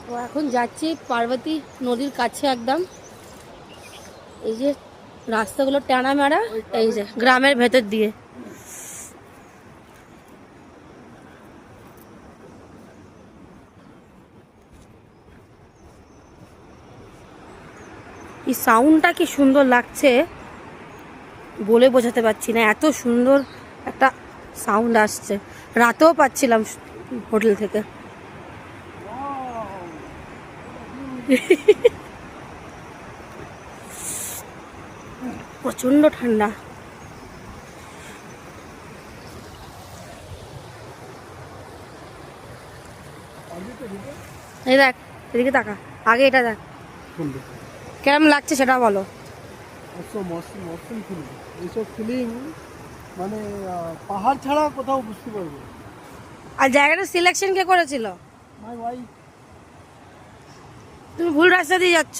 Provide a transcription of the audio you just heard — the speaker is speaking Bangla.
তো এখন যাচ্ছি পার্বতী নদীর কাছে একদম। এই যে রাস্তাগুলো টানা মারা, এই যে গ্রামের ভেতর দিয়ে। এই সাউন্ডটা কি সুন্দর লাগছে বলে বোঝাতে পারছি না, এত সুন্দর একটা সাউন্ড আসছে। রাতেও পাচ্ছিলাম হোটেল থেকে। প্রচন্ড ঠান্ডা। এই দেখ, এদিকে তাকা, আগে এটা দেখ কেমন লাগছে সেটা বলো। এইসব ফিলিং মানে পাহাড় ছাড়া কোথাও বুঝতে পারবো। আর জায়গাটা সিলেকশন কে করেছিল? My wife. তুমি ভুল রাস্তা দিয়ে যাচ্ছ।